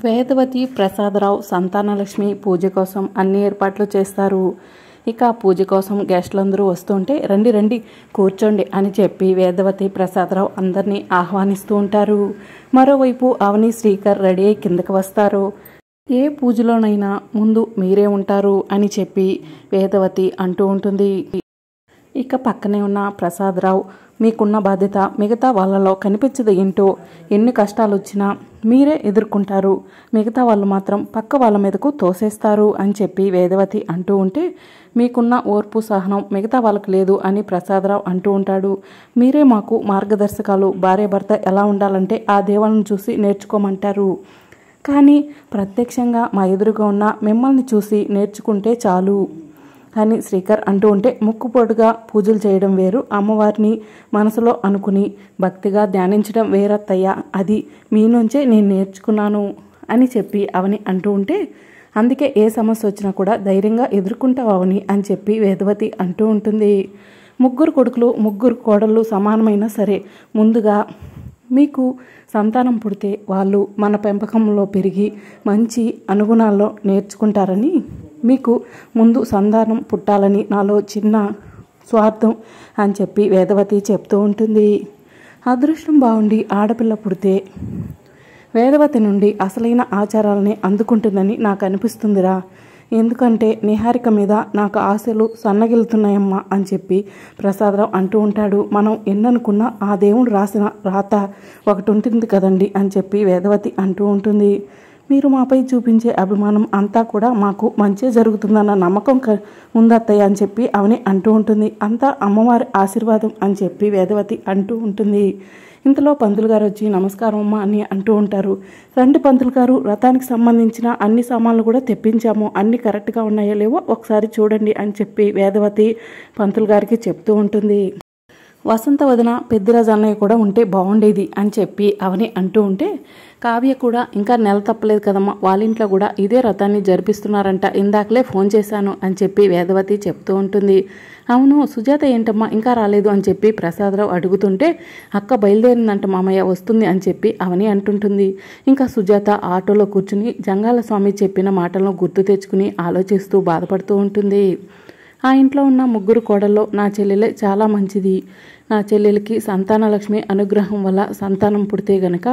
వేదవతి ప్రసాదరావు సంతానలక్ష్మి పూజ కోసం అన్ని ఏర్పాట్లు చేస్తారు. ఇక పూజ కోసం గెస్టులందరూ వస్తుంటే రండి రండి కూర్చోండి అని చెప్పి వేదవతి ప్రసాదరావు అందరినీ ఆహ్వానిస్తూ ఉంటారు. మరోవైపు అవని శ్రీకర్ రెడీ అయి కిందకి వస్తారు. ఏ పూజలోనైనా ముందు మీరే ఉంటారు అని చెప్పి వేదవతి అంటూ ఉంటుంది. ఇక పక్కనే ఉన్న ప్రసాదరావు మీకున్న బాధ్యత మిగతా వాళ్ళలో కనిపించదు ఏంటో, ఎన్ని కష్టాలు వచ్చినా మీరే ఎదుర్కొంటారు, మిగతా వాళ్ళు మాత్రం పక్క వాళ్ళ మీదకు తోసేస్తారు అని చెప్పి వేదవతి అంటూ ఉంటే మీకున్న ఓర్పు సహనం మిగతా వాళ్ళకు లేదు అని ప్రసాదరావు అంటూ ఉంటాడు. మీరే మాకు మార్గదర్శకాలు, భార్యాభర్త ఎలా ఉండాలంటే ఆ దేవుళ్ళను చూసి నేర్చుకోమంటారు, కానీ ప్రత్యక్షంగా మా ఎదురుగా ఉన్న మిమ్మల్ని చూసి నేర్చుకుంటే చాలు అని శ్రీకర్ అంటూ ఉంటే ముక్కుపోటుగా పూజలు చేయడం వేరు, అమ్మవారిని మనసులో అనుకుని భక్తిగా ధ్యానించడం వేరత్తయ్య, అది మీ నుంచే నేను నేర్చుకున్నాను అని చెప్పి అవని అంటూ ఉంటే అందుకే ఏ సమస్య వచ్చినా కూడా ధైర్యంగా ఎదుర్కొంటావు అవని అని చెప్పి వేదవతి అంటూ ఉంటుంది. ముగ్గురు కొడుకులు ముగ్గురు కోడళ్ళు సమానమైనా సరే ముందుగా మీకు సంతానం పుడితే వాళ్ళు మన పెంపకంలో పెరిగి మంచి అనుగుణాల్లో నేర్చుకుంటారని, మీకు ముందు సంతానం పుట్టాలని నాలో చిన్న స్వార్థం అని చెప్పి వేదవతి చెప్తూ ఉంటుంది. అదృష్టం బాగుండి ఆడపిల్ల పుడితే వేదవతి నుండి అసలైన ఆచారాలని అందుకుంటుందని నాకు అనిపిస్తుందిరా, ఎందుకంటే నిహారిక మీద నాకు ఆశలు సన్నగిలుతున్నాయమ్మా అని చెప్పి ప్రసాదరావు అంటూ ఉంటాడు. మనం ఎన్ననుకున్నా ఆ దేవుడు రాసిన రాత ఒకటి ఉంటుంది కదండి అని చెప్పి వేదవతి అంటూ ఉంటుంది. మీరు మాపై చూపించే అభిమానం అంతా కూడా మాకు మంచి జరుగుతుందన్న నమ్మకం ఉందత్తయ్య అని చెప్పి అవని అంటూ ఉంటుంది. అంతా అమ్మవారి ఆశీర్వాదం అని చెప్పి వేదవతి అంటూ ఉంటుంది. ఇంతలో పంతులు గారు వచ్చి నమస్కారం అమ్మ అని అంటూ ఉంటారు. రండి పంతులు గారు, రథానికి సంబంధించిన అన్ని సామాన్లు కూడా తెప్పించాము, అన్ని కరెక్ట్గా ఉన్నాయో లేవో ఒకసారి చూడండి అని చెప్పి వేదవతి పంతులు గారికి చెప్తూ ఉంటుంది. వసంత వదిన పెద్దిరాజు అన్నయ్య కూడా ఉంటే బాగుండేది అని చెప్పి అవని అంటూ ఉంటే కావ్య కూడా ఇంకా నెల తప్పలేదు కదమ్మా, వాళ్ళ ఇంట్లో కూడా ఇదే రథాన్ని జరిపిస్తున్నారంట, ఇందాకలే ఫోన్ చేశాను అని చెప్పి వేదవతి చెప్తూ ఉంటుంది. అవును సుజాత ఏంటమ్మా ఇంకా రాలేదు అని చెప్పి ప్రసాదరావు అడుగుతుంటే అక్క బయలుదేరిందంట మామయ్య, వస్తుంది అని చెప్పి అవని అంటుంటుంది. ఇంకా సుజాత ఆటోలో కూర్చుని జంగాల స్వామి చెప్పిన మాటలను గుర్తు తెచ్చుకుని ఆలోచిస్తూ బాధపడుతూ ఉంటుంది. ఆ ఇంట్లో ఉన్న ముగ్గురు కోడల్లో నా చెల్లెలే చాలా మంచిది, నా చెల్లెలకి సంతానలక్ష్మి అనుగ్రహం వల్ల సంతానం పుడితే గనక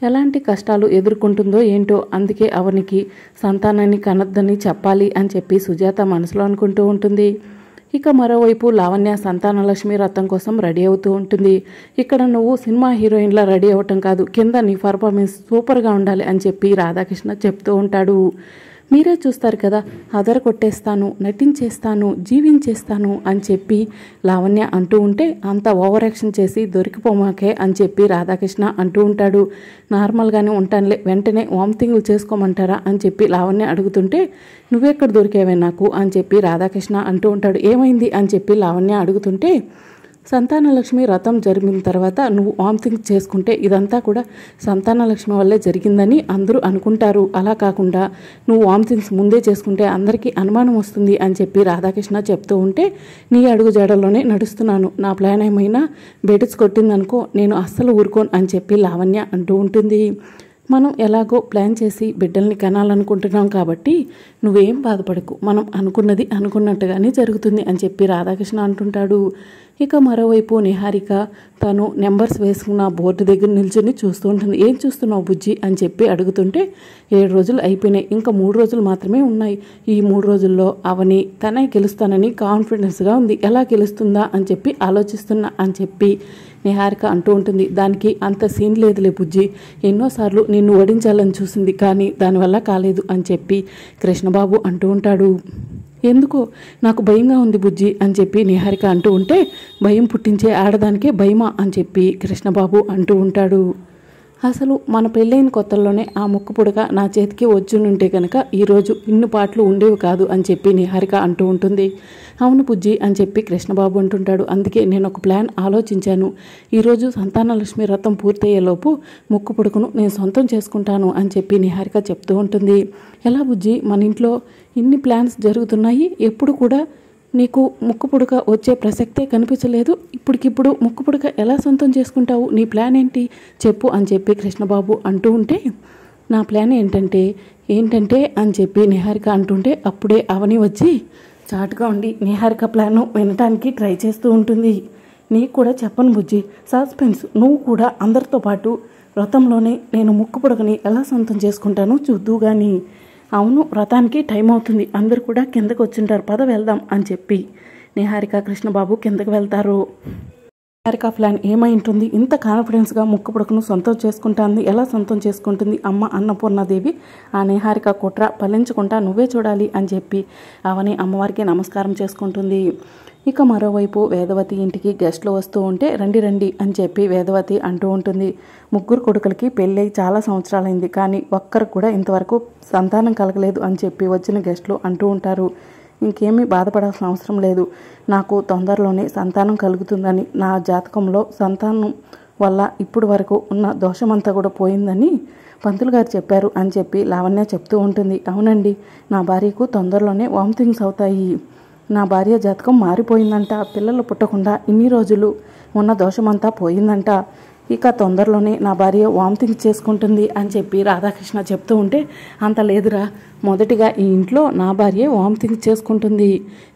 ఎలాంటి కష్టాలు ఎదుర్కొంటుందో ఏంటో, అందుకే అవనికి సంతానాన్ని కనొద్దని చెప్పాలి అని చెప్పి సుజాత మనసులో అనుకుంటూ ఉంటుంది. ఇక మరోవైపు లావణ్య సంతానలక్ష్మి రథం కోసం రెడీ అవుతూ ఉంటుంది. ఇక్కడ నువ్వు సినిమా హీరోయిన్లా రెడీ అవ్వటం కాదు, కింద నీ పర్ఫార్మెన్స్ సూపర్గా ఉండాలి అని చెప్పి రాధాకృష్ణ చెప్తూ ఉంటాడు. మీరే చూస్తారు కదా, అదర కొట్టేస్తాను, నటించేస్తాను, జీవించేస్తాను అని చెప్పి లావణ్య అంటూ ఉంటే అంత ఓవర్ యాక్షన్ చేసి దొరికిపోమాకే అని చెప్పి రాధాకృష్ణ అంటూ ఉంటాడు. నార్మల్గానే ఉంటానులే, వెంటనే వామిటింగ్లు చేసుకోమంటారా అని చెప్పి లావణ్య అడుగుతుంటే నువ్వెక్కడ దొరికేవే నాకు అని చెప్పి రాధాకృష్ణ అంటూ ఉంటాడు. ఏమైంది అని చెప్పి లావణ్య అడుగుతుంటే సంతానలక్ష్మి రథం జరిగిన తర్వాత నువ్వు వామిటింగ్ చేసుకుంటే ఇదంతా కూడా సంతానలక్ష్మి వల్లే జరిగిందని అందరూ అనుకుంటారు, అలా కాకుండా నువ్వు వామిటింగ్స్ ముందే చేసుకుంటే అందరికీ అనుమానం వస్తుంది అని చెప్పి రాధాకృష్ణ చెప్తూ ఉంటే నీ అడుగు జాడల్లోనే నడుస్తున్నాను, నా ప్లాన్ ఏమైనా బెడిస్ కొట్టిందనుకో నేను అస్సలు ఊరుకోను అని చెప్పి లావణ్య అంటూ ఉంటుంది. మనం ఎలాగో ప్లాన్ చేసి బిడ్డల్ని కనాలనుకుంటున్నాం కాబట్టి నువ్వేం బాధపడకు, మనం అనుకున్నది అనుకున్నట్టుగానే జరుగుతుంది అని చెప్పి రాధాకృష్ణ అంటుంటాడు. ఇక మరోవైపు నిహారిక తను నెంబర్స్ వేసుకున్న బోర్డు దగ్గర నిల్చొని చూస్తూ ఉంటుంది. ఏం చూస్తున్నావు బుజ్జి అని చెప్పి అడుగుతుంటే 7 రోజులు అయిపోయినాయి, ఇంకా 3 రోజులు మాత్రమే ఉన్నాయి, ఈ 3 రోజుల్లో అవని తనే గెలుస్తానని కాన్ఫిడెన్స్గా ఉంది, ఎలా గెలుస్తుందా అని చెప్పి ఆలోచిస్తున్నా అని చెప్పి నిహారిక అంటూ ఉంటుంది. దానికి అంత సీన్ లేదులే బుజ్జి, ఎన్నోసార్లు నిన్ను ఓడించాలని చూసింది కానీ దానివల్ల కాలేదు అని చెప్పి కృష్ణబాబు అంటూ ఉంటాడు. ఎందుకో నాకు భయంగా ఉంది బుజ్జి అని చెప్పి నిహారిక అంటూ ఉంటే భయం పుట్టించే ఆడదానికే భయమా అని చెప్పి కృష్ణబాబు అంటూ ఉంటాడు. అసలు మన పెళ్ళైన కొత్తల్లోనే ఆ ముక్కు పుడక నా చేతికి వచ్చునుంటే కనుక ఈరోజు ఇన్ని పాటలు ఉండేవి కాదు అని చెప్పి నిహారిక అంటూ ఉంటుంది. అవును బుజ్జి అని చెప్పి కృష్ణబాబు అంటుంటాడు. అందుకే నేను ఒక ప్లాన్ ఆలోచించాను, ఈరోజు సంతానలక్ష్మి రథం పూర్తయ్యేలోపు ముక్కు పుడకను నేను సొంతం చేసుకుంటాను అని చెప్పి నిహారిక చెప్తూ ఉంటుంది. ఎలా బుజ్జి, మన ఇంట్లో ఇన్ని ప్లాన్స్ జరుగుతున్నాయి, ఎప్పుడు కూడా నీకు ముక్కు పుడక వచ్చే ప్రసక్తే కనిపించలేదు, ఇప్పటికిప్పుడు ముక్కు పుడక ఎలా సొంతం చేసుకుంటావు, నీ ప్లాన్ ఏంటి చెప్పు అని చెప్పి కృష్ణబాబు అంటూ ఉంటే నా ప్లాన్ ఏంటంటే అని చెప్పి నిహారిక అంటుంటే అప్పుడే అవని వచ్చి చాటుగా ఉండి నిహారిక ప్లాను వినటానికి ట్రై చేస్తూ ఉంటుంది. నీకు కూడా చెప్పను బుజ్జి, సస్పెన్స్. నువ్వు కూడా అందరితో పాటు వ్రతంలోనే నేను ముక్కు పొడగని ఎలా సొంతం చేసుకుంటానో చూద్దు కానీ. అవును, వ్రతానికి టైం అవుతుంది, అందరు కూడా కిందకు వచ్చింటారు, పద వెళ్దాం అని చెప్పి నిహారిక కృష్ణబాబు కిందకు వెళ్తారు. నిహారిక ప్లాన్ ఏమై ఉంటుంది? ఇంత కాన్ఫిడెన్స్గా ముక్కు పొడకను సొంతం చేసుకుంటుంది. ఎలా సొంతం చేసుకుంటుంది అమ్మ అన్నపూర్ణాదేవి? ఆ నిహారిక కుట్ర ఫలించకుండా నువ్వే చూడాలి అని చెప్పి అవని అమ్మవారికి నమస్కారం చేసుకుంటుంది. ఇక మరోవైపు వేదవతి ఇంటికి గెస్ట్లు వస్తూ ఉంటే రండి రండి అని చెప్పి వేదవతి అంటూ ఉంటుంది. ముగ్గురు కొడుకులకి పెళ్ళై చాలా సంవత్సరాలైంది, కానీ ఒక్కరికి కూడా ఇంతవరకు సంతానం కలగలేదు అని చెప్పి వచ్చిన గెస్ట్లు అంటూ ఉంటారు. ఇంకేమీ బాధపడాల్సిన అవసరం లేదు, నాకు తొందరలోనే సంతానం కలుగుతుందని, నా జాతకంలో సంతానం వల్ల ఇప్పుడు వరకు ఉన్న దోషమంతా కూడా పోయిందని పంతులు గారు చెప్పారు అని చెప్పి లావణ్య చెప్తూ ఉంటుంది. అవునండి, నా భార్యకు తొందరలోనే వామిటింగ్స్ అవుతాయి, నా భార్య జాతకం మారిపోయిందంట, పిల్లలు పుట్టకుండా ఇన్ని రోజులు ఉన్న దోషమంతా పోయిందంట, ఇక తొందరలోనే నా భార్య వామిటింగ్ చేసుకుంటుంది అని చెప్పి రాధాకృష్ణ చెప్తూ ఉంటే, అంత లేదురా, మొదటిగా ఈ ఇంట్లో నా భార్య వామిటింగ్ చేసుకుంటుంది,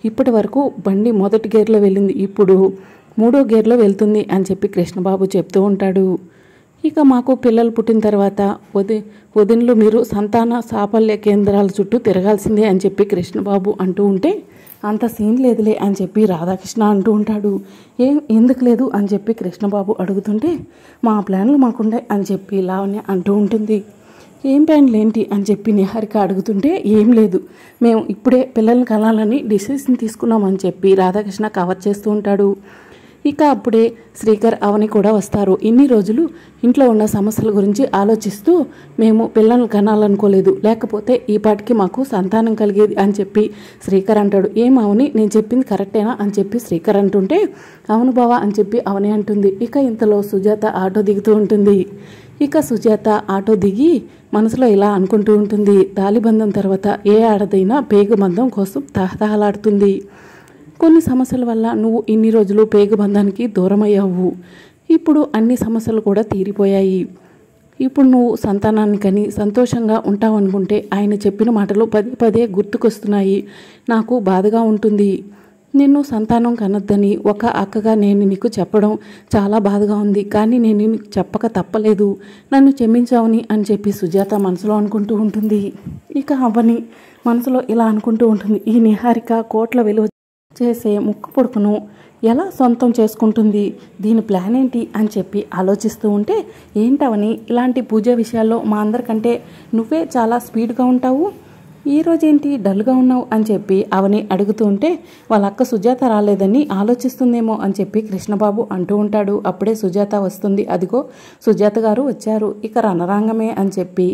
ఇప్పటి వరకు బండి మొదటి గేర్లో వెళ్ళింది, ఇప్పుడు 3వ గేర్లో వెళ్తుంది అని చెప్పి కృష్ణబాబు చెప్తూ ఉంటాడు. ఇక మాకు పిల్లలు పుట్టిన తర్వాత వదినలు మీరు సంతాన సాఫల్య కేంద్రాల చుట్టూ తిరగాల్సిందే అని చెప్పి కృష్ణబాబు అంటూ ఉంటే, అంత సీన్ లేదులే అని చెప్పి రాధాకృష్ణ అంటూ ఉంటాడు. ఎందుకు లేదు అని చెప్పి కృష్ణబాబు అడుగుతుంటే, మా ప్లాన్లు మాకుండే అని చెప్పి లావణ్య అంటూ ఉంటుంది. ఏం ప్లాన్లు ఏంటి అని చెప్పి నిహారిక అడుగుతుంటే, ఏం లేదు, మేము ఇప్పుడే పిల్లల్ని కనాలని డిసిషన్ తీసుకున్నామని చెప్పి రాధాకృష్ణ కవర్ చేస్తూ ఉంటాడు. ఇక అప్పుడే శ్రీకర్ అవని కూడా వస్తారు. ఇన్ని రోజులు ఇంట్లో ఉన్న సమస్యల గురించి ఆలోచిస్తూ మేము పిల్లల్ని కనాలనుకోలేదు, లేకపోతే ఈ పాటికి మాకు సంతానం కలిగేది అని చెప్పి శ్రీకర్ అంటాడు. ఏం అవని, నేను చెప్పింది కరెక్టేనా అని చెప్పి శ్రీకర్ అంటుంటే, అవును బావా అని చెప్పి అవని అంటుంది. ఇక ఇంతలో సుజాత ఆటో దిగుతూ ఉంటుంది. ఇక సుజాత ఆటో దిగి మనసులో ఇలా అనుకుంటూ ఉంటుంది, తాలిబంధం తర్వాత ఏ ఆడదైనా పేగుబంధం కోసం తహతహలాడుతుంది. కొన్ని సమస్యల వల్ల నువ్వు ఇన్ని రోజులు పేగుబంధానికి దూరమయ్యావు, ఇప్పుడు అన్ని సమస్యలు కూడా తీరిపోయాయి, ఇప్పుడు నువ్వు సంతానాన్ని కని సంతోషంగా ఉంటావనుకుంటే ఆయన చెప్పిన మాటలు పదే పదే గుర్తుకొస్తున్నాయి, నాకు బాధగా ఉంటుంది, నిన్ను సంతానం కనొద్దని ఒక అక్కగా నేను నీకు చెప్పడం చాలా బాధగా ఉంది, కానీ నేను నీకు చెప్పక తప్పలేదు, నన్ను క్షమించావని అని చెప్పి సుజాత మనసులో అనుకుంటూ ఉంటుంది. ఇక అవని మనసులో ఇలా అనుకుంటూ ఉంటుంది, ఈ నిహారిక కోట్ల విలువ చేసే ముక్కు పొడుకును ఎలా సొంతం చేసుకుంటుంది, దీని ప్లాన్ ఏంటి అని చెప్పి ఆలోచిస్తూ ఉంటే, ఏంటవని ఇలాంటి పూజ విషయాల్లో మా అందరికంటే నువ్వే చాలా స్పీడ్గా ఉంటావు, ఈరోజేంటి డల్గా ఉన్నావు అని చెప్పి అవని అడుగుతూ ఉంటే, వాళ్ళ అక్క సుజాత రాలేదని ఆలోచిస్తుందేమో అని చెప్పి కృష్ణబాబు అంటూ ఉంటాడు. అప్పుడే సుజాత వస్తుంది. అదిగో సుజాత గారు వచ్చారు, ఇక రణరంగమే అని చెప్పి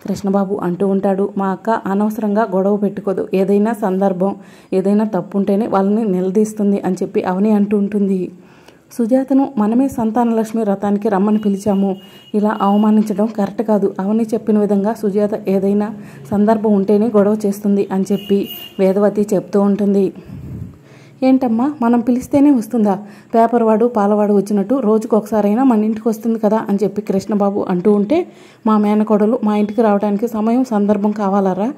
కృష్ణబాబు అంటూ ఉంటాడు. మా అక్క అనవసరంగా గొడవ పెట్టుకోదు, ఏదైనా సందర్భం ఏదైనా తప్పు ఉంటేనే వాళ్ళని నిలదీస్తుంది అని చెప్పి అవని అంటూ ఉంటుంది. సుజాతను మనమే సంతానలక్ష్మి వ్రతానికి రమ్మని పిలిచాము, ఇలా అవమానించడం కరెక్ట్ కాదు, అవని చెప్పిన విధంగా సుజాత ఏదైనా సందర్భం ఉంటేనే గొడవ చేస్తుంది అని చెప్పి వేదవతి చెప్తూ ఉంటుంది. ఏంటమ్మా, మనం పిలిస్తేనే వస్తుందా, పేపర్ వాడు పాలవాడు వచ్చినట్టు రోజుకు ఒకసారైనా మన ఇంటికి వస్తుంది కదా అని చెప్పి కృష్ణబాబు అంటూ ఉంటే, మా మేనకోడలు మా ఇంటికి రావడానికి సమయం సందర్భం కావాలరా,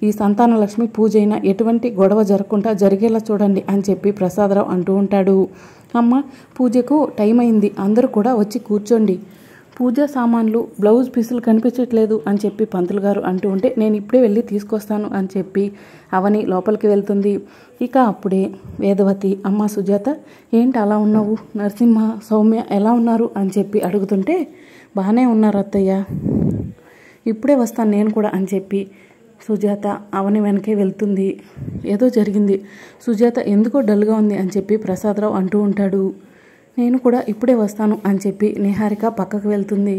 ఈ సంతానలక్ష్మి పూజ అయినా ఎటువంటి గొడవ జరగకుండా జరిగేలా చూడండి అని చెప్పి ప్రసాదరావు అంటూ ఉంటాడు. అమ్మ, పూజకు టైం అయింది, అందరూ కూడా వచ్చి కూర్చోండి, పూజా సామాన్లు బ్లౌజ్ పీసులు కనిపించట్లేదు అని చెప్పి పంతులు గారు అంటూ ఉంటే, నేను ఇప్పుడే వెళ్ళి తీసుకొస్తాను అని చెప్పి అవని లోపలికి వెళ్తుంది. ఇక అప్పుడే వేదవతి, అమ్మ సుజాత ఏంటి అలా ఉన్నావు, నరసింహ సౌమ్య ఎలా ఉన్నారు అని చెప్పి అడుగుతుంటే, బాగానే ఉన్నారు అత్తయ్య, ఇప్పుడే వస్తాను నేను కూడా అని చెప్పి సుజాత అవని వెనకే వెళ్తుంది. ఏదో జరిగింది, సుజాత ఎందుకో డల్గా ఉంది అని చెప్పి ప్రసాదరావు అంటూ ఉంటాడు. నేను కూడా ఇప్పుడే వస్తాను అని చెప్పి నిహారిక పక్కకు వెళ్తుంది.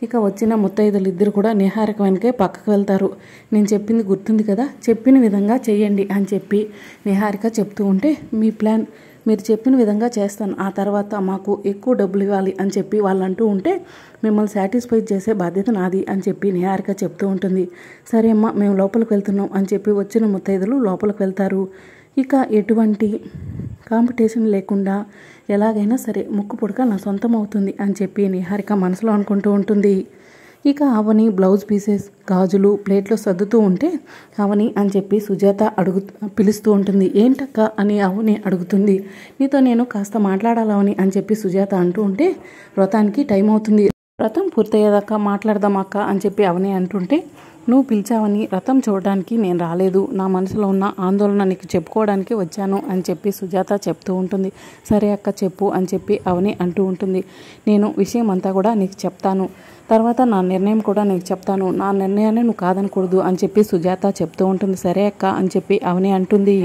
ఇక వచ్చిన ముత్తైదులు ఇద్దరు కూడా నిహారిక వెనకే పక్కకు వెళ్తారు. నేను చెప్పింది గుర్తుంది కదా, చెప్పిన విధంగా చేయండి అని చెప్పి నిహారిక చెప్తూ ఉంటే, మీ ప్లాన్ మీరు చెప్పిన విధంగా చేస్తాను, ఆ తర్వాత మాకు ఎక్కువ డబ్బులు ఇవ్వాలి అని చెప్పి వాళ్ళు అంటూ ఉంటే, మిమ్మల్ని సాటిస్ఫై చేసే బాధ్యత నాది అని చెప్పి నిహారిక చెప్తూ ఉంటుంది. సరే అమ్మ, మేము లోపలికి వెళ్తున్నాం అని చెప్పి వచ్చిన ముత్తైదులు లోపలికి వెళ్తారు. ఇక ఎటువంటి కాంపిటీషన్ లేకుండా ఎలాగైనా సరే ముక్కు పుడక నా సొంతం అవుతుంది అని చెప్పి నిహారిక మనసులో అనుకుంటూ ఉంటుంది. ఇక అవని బ్లౌజ్ పీసెస్ గాజులు ప్లేట్లో సర్దుతూ ఉంటే అవని అని చెప్పి సుజాత పిలుస్తూ ఉంటుంది. ఏంటక్క అని అవని అడుగుతుంది. నీతో నేను కాస్త మాట్లాడాలవని అని చెప్పి సుజాత అంటూ ఉంటే వ్రతానికి టైం అవుతుంది, వ్రతం పూర్తయ్యేదాకా మాట్లాడదాం అక్క అని చెప్పి అవని అంటుంటే నువ్వు పిలిచావని వ్రతం చూడడానికి నేను రాలేదు, నా మనసులో ఉన్న ఆందోళన నీకు చెప్పుకోవడానికి వచ్చాను అని చెప్పి సుజాత చెప్తూ ఉంటుంది. సరే అక్క చెప్పు అని చెప్పి అవని అంటూ ఉంటుంది. నేను విషయం అంతా కూడా నీకు చెప్తాను, తర్వాత నా నిర్ణయం కూడా నీకు చెప్తాను, నా నిర్ణయాన్ని నువ్వు కాదనకూడదు అని చెప్పి సుజాత చెప్తూ ఉంటుంది. సరే అక్క అని చెప్పి అవని అంటుంది.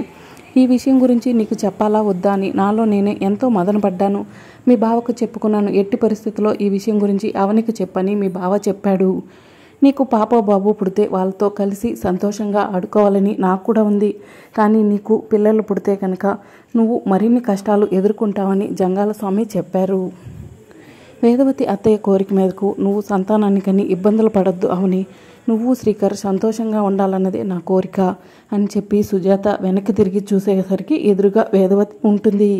ఈ విషయం గురించి నీకు చెప్పాలా వద్దా అని నాలో నేనే ఎంతో మదనపడ్డాను. మీ బావకు చెప్పుకున్నాను, ఎట్టి పరిస్థితుల్లో ఈ విషయం గురించి అవనికి చెప్పని మీ బావ చెప్పాడు. నీకు పాప బాబు పుడితే వాళ్ళతో కలిసి సంతోషంగా ఆడుకోవాలని నాకు కూడా ఉంది. కానీ నీకు పిల్లలు పుడితే కనుక నువ్వు మరిన్ని కష్టాలు ఎదుర్కొంటావని జంగాల స్వామి చెప్పారు. వేదవతి అత్తయ్య కోరిక మీదకు నువ్వు సంతానాన్ని కని ఇబ్బందులు పడొద్దు అవని, నువ్వు శ్రీకర్ సంతోషంగా ఉండాలన్నదే నా కోరిక అని చెప్పి సుజాత వెనక్కి తిరిగి చూసేసరికి ఎదురుగా వేదవతి ఉంటుంది.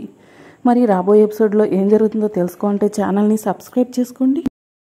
మరి రాబోయే ఎపిసోడ్లో ఏం జరుగుతుందో తెలుసుకోవాలంటే ఛానల్ని సబ్స్క్రైబ్ చేసుకోండి.